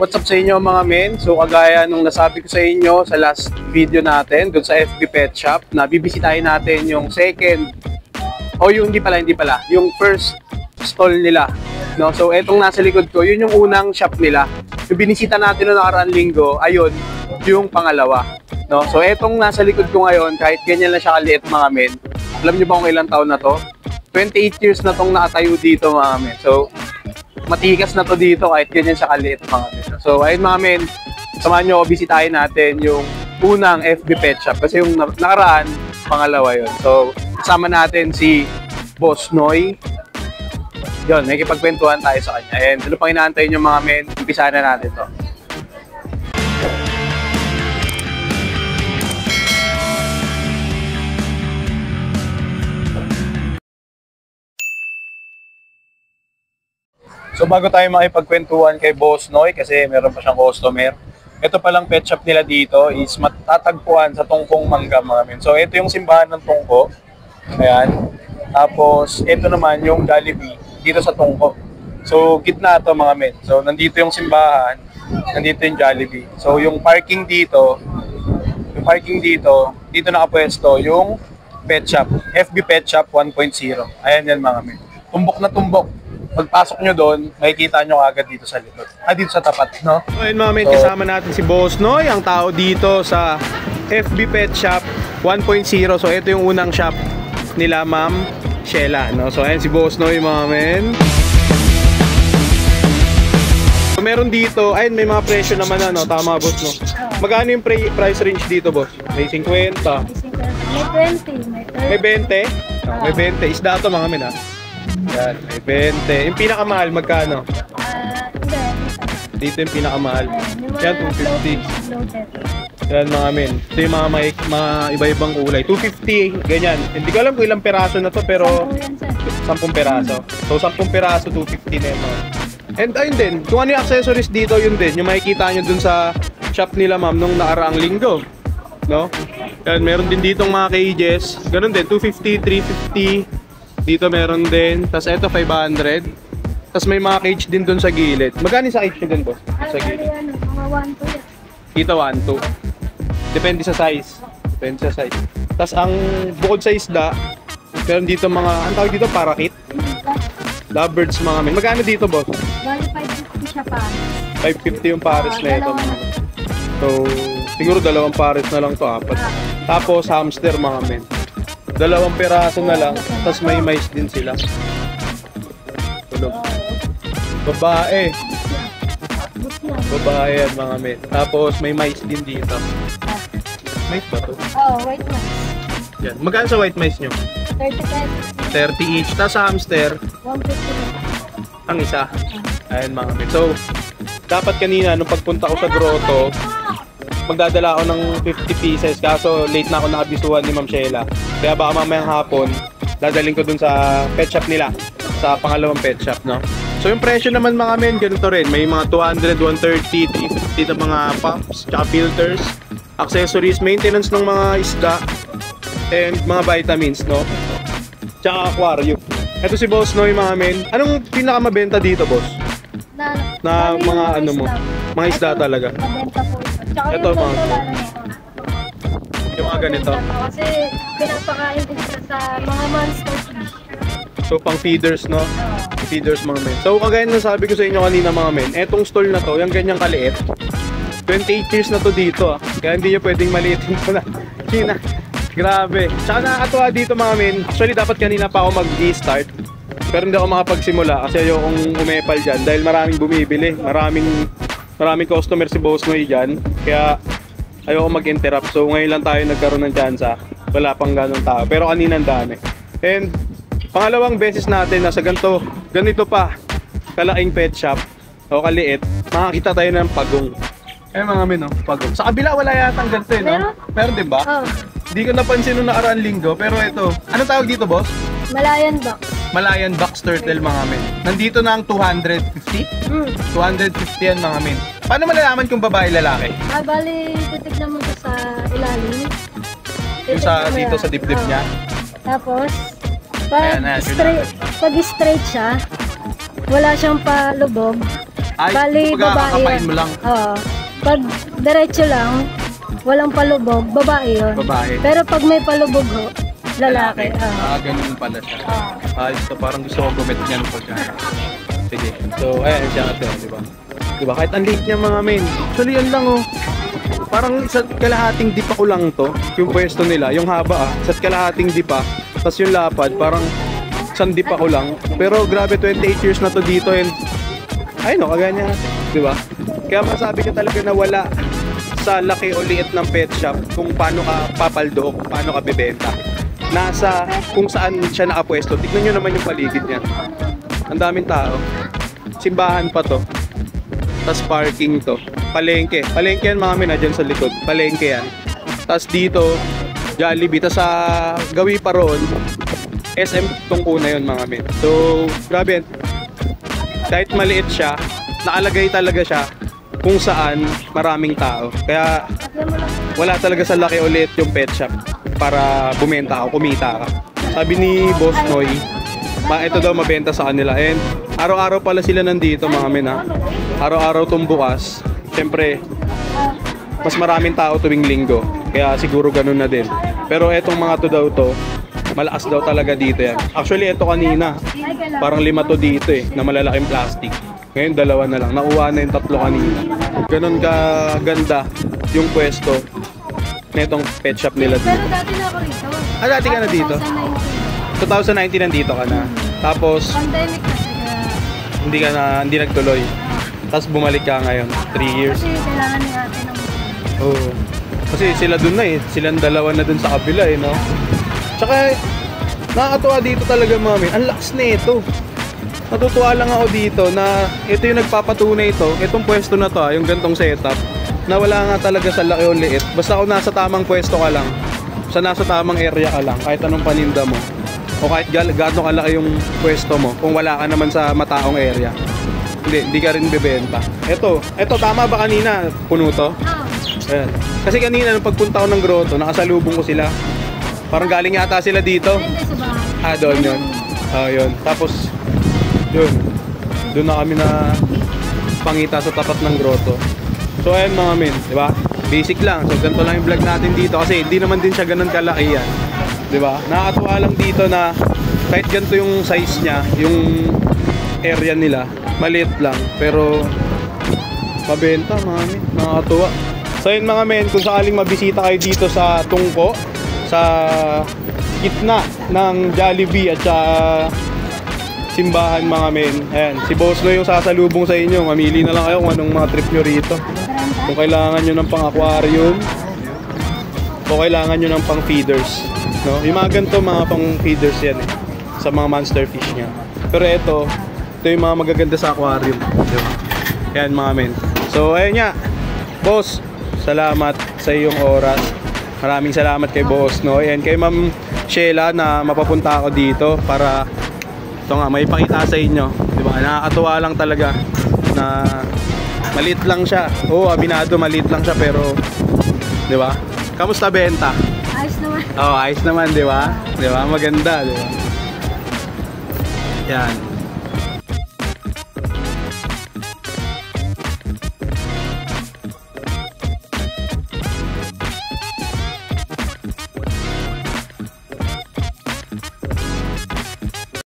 What's up sa inyo mga men? So kagaya nung nasabi ko sa inyo sa last video natin dun sa FB Pet Shop na bibisitahin natin yung second o yung hindi pala, yung first stall nila. No? So etong nasa likod ko, yun yung unang shop nila. Yung binisita natin noong nakaraang linggo, ayun, yung pangalawa. No? So etong nasa likod ko ngayon, kahit ganyan lang siya kaliit mga men, alam nyo ba kung ilang taon na to? 28 years na tong nakatayo dito mga men. So matigas na to dito kahit ganyan siya kaliit mga men. So ayun mga men, samahan nyo ako, bisitahin natin yung unang FB Pet Shop kasi yung nakaraan, pangalawa yun. So kasama natin si Boss Noy. Yun, may kipagkwentuhan tayo sa kanya. And ano pang inaantay nyo mga men, umpisahan na natin to. So bago tayo makipagkwentuhan kay Boss Noy kasi meron pa siyang customer. Ito palang pet shop nila dito is matatagpuan sa Tungkong Mangga mga men. So ito yung simbahan ng Tungko. Ayan. Tapos ito naman yung Jollibee dito sa Tungko. So gitna to mga men. So nandito yung simbahan, nandito yung Jollibee. So yung parking dito nakapwesto yung pet shop, FB Pet Shop 1.0. Ayan yan mga men. Tumbok na tumbok. Pagpasok nyo doon, makikita nyo agad dito sa likod. Dito sa tapat, no? So, ayun mga men, kasama natin si Boss Noy, ang tao dito sa FB Pet Shop 1.0. So, ito yung unang shop nila, Ma'am Sheila, no? So, ayun si Boss Noy, mga men. So, meron dito, ayun, may mga presyo naman na, no? Tama, Boss, no? Magkano yung price range dito, Boss? May 50. May 20. May 20? No, may 20. Isda ito, mga men, ha? Yan, may 20. Yung pinakamahal, magkano? Dito yung pinakamahal. Yan, 250. Yan mga men. Ito yung mga iba-ibang kulay. 250, ganyan. Hindi ko alam kung ilang peraso na to, pero 10 peraso. So 10 peraso, 250 na yun mga. And ayun din, kung ano yung accessories dito, yun din. Yung makikita nyo dun sa shop nila ma'am nung nakaraang linggo. No? Yan, meron din ditong mga cages. Ganun din, 250, 350. Dito meron din. Tapos ito 500. Tapos may mga cage din dun sa gilid. Magkano sa cage nyo dun, boss? Sa gilid. Mga 1-2. Dito 1-2. Depende sa size. Depende sa size. Tapos ang bukod sa isda, meron dito mga, ang tawag dito, parakit. Lovebirds mga men. Magkano dito, boss? Bali 550 siya pa. 550 yung pares na ito. So, siguro dalawang pares na lang to, apat. Tapos hamster mga men. 2 peraso na lang, tapos may mais din sila. Tulog. Babae. Babae yan mga men. Tapos may mais din dito. Mais ba to? Oo, white mice. Yan. Magkano sa white mice nyo? 30 30 each. Tapos sa hamster, 150 ang isa. Ayan mga men. So, dapat kanina nung pagpunta ko sa grotto, magdadala ako ng 50 pieces kaso late na ako nakabisuhan ni Ma'am Sheila. Kaya baka mamayang hapon, dadaling ko dun sa pet shop nila, sa pangalawang pet shop, no? So yung presyo naman mga men, ganito rin. May mga 200, 130, 350 na mga pumps, tsaka filters, accessories, maintenance ng mga isda, and mga vitamins, no? Tsaka aquarium. Ito si Boss Noy mga men. Anong pinakamabenta dito, boss? Na mga ano mo? Mga isda talaga. Mabenta po ito. Tsaka Ito, yung mga- ganito lang ito. Yung mga ganito. Kasi pinapakain din siya sa mga monster fish. So pang feeders, no? Feeders mga men. So kagaya na sabi ko sa inyo kanina mga men, etong stall na to, yung ganyang kaliit, 28 years na to dito, ah. Kaya hindi nyo pwedeng maliitin ko na. Kina. Grabe. Tsaka nakakatuwa dito mga men. Actually dapat kanina pa ako mag-start. Pero hindi ako makapagsimula kasi ayokong umepal dyan dahil maraming bumibili. Maraming customer si Boss Noy dyan. Kaya ayoko mag-interrupt. So ngayon lang tayo nagkaroon ng tsansa. Wala pang ganong tao. Pero kanina ang dami. And pangalawang beses natin na sa ganito pa kalaking pet shop o kaliit, makakita tayo ng pagong. Mga men, no? Pagong. Sa kabila wala yatang ganito, no? Meron din ba? Oo. Hindi ko napansin nung nakaraang linggo, pero ito. Anong tawag dito, boss? Malayan box. Malayan box turtle mga men. Nandito na ang 250? 250 yan mga men. Paano malalaman kung babae lalaki? Bali, titignan mo siya sa ilalim. Yung sa dito sa dibdib niya? Tapos, Ayan, ayan, pag straight siya, wala siyang palubog, Ay, Bali, kumbaga, babae kakapain yun. mo lang. Oo. Pag diretso lang, walang palubog, babae yun. Babae. Pero pag may palubog ho, lalaki. Oo. Ganun pala siya. So parang gusto ko gumit niyan po siya. Sige. So, ayan siya ate, di ba? Di ba? Kahit ang liit niya mga men. Actually, yan lang oh. Parang isa't kalahating dipa ko lang to. Yung pwesto nila, yung haba isa't kalahating dipa. Tapos yung lapad, parang isang dipa ko lang. Pero grabe, 28 years na to dito and ay no, kagaya niya. Di ba? Kaya masabi ko talaga na wala sa laki o liit ng pet shop kung paano ka papaldo, kung paano ka bibenta. Nasa kung saan siya nakapwesto. Tignan nyo naman yung paligid niya. Ang daming tao. Simbahan pa to. Tapos parking to. Palengke. Palengke yan mga mina dyan sa likod. Palengke yan. Tapos dito, Jollibee. Tapos sa gawi pa roon, SM Tungkuna yun mga min. So, grabe. Kahit maliit siya, nakalagay talaga siya kung saan maraming tao. Kaya wala talaga sa laki o liit yung pet shop para bumenta ka, kumita ka. Sabi ni Boss Noy, ito daw mabenta sa kanila. And araw-araw pala sila nandito mga men ha. Araw-araw tong bukas. Siyempre, mas maraming tao tuwing linggo. Kaya siguro ganun na din. Pero etong mga to daw to, malakas daw talaga dito yan. Actually, ito kanina, parang 5 to dito na malalaking plastic. Ngayon, 2 na lang. Nauwa na yung 3 kanina. Ganun ka ganda yung pwesto netong pet shop nila dito. Pero dati na ako rito. Dati ka na dito? 2019 nandito ka na. Tapos, Pandemic kasi hindi nagtuloy. Tapos bumalik ka ngayon, 3 years. Kasi kailangan ni ate ng Oo. Kasi sila dun na silang 2 na dun sa kabila no? Tsaka, nakakatuwa dito talaga mami. Ang lakas na ito. Natutuwa lang ako dito na ito yung nagpapatunay ito. Itong pwesto na to yung gantong setup. Na wala nga talaga sa laki o liit. Basta kung nasa tamang pwesto ka lang. Sa nasa tamang area ka lang. Kahit anong paninda mo. O kahit gaano kalaki yung pwesto mo. Kung wala ka naman sa mataong area. Hindi ka rin bebenta. Ito tama ba kanina? Puno to? Ayan. Kasi kanina nung pagpunta ko ng grotto, nakasalubong ko sila. Parang galing yata sila dito. Doon yun. Yun. Tapos, yun. Doon na kami na pangita sa tapat ng grotto. So ayan mga men, di ba? Basic lang. So ganito lang yung vlog natin dito kasi hindi naman din siya ganun kalaki yan. Di ba? Nakakatuwa lang dito na kahit ganito yung size niya, yung area nila, maliit lang. Pero mabenta mga men, nakakatuwa. So yun mga men, kung sakaling mabisita kayo dito sa Tungko, sa gitna ng Jollibee at sa simbahan mga men. Ayan, si Boss Noy yung sasalubong sa inyo. Mamili na lang kayo kung anong mga trip nyo rito. Kung kailangan nyo ng pang-aquarium o kailangan nyo ng pang-feeders. No? Yung mga ganito, mga pang-feeders yan sa mga monster fish nya. Pero ito yung mga magaganda sa aquarium. Diba? Ayan mga men. So ayun nga, Boss, salamat sa iyong oras. Maraming salamat kay Boss Noy and kay Ma'am Sheila na mapapunta ako dito para ito nga, may pakita sa inyo. Diba? Nakakatuwa lang talaga na maliit lang siya. Oo, abinado, maliit lang siya pero diba? Kamusta benta? Ayos naman. Ayos naman, diba? Diba? Maganda, diba? Yan.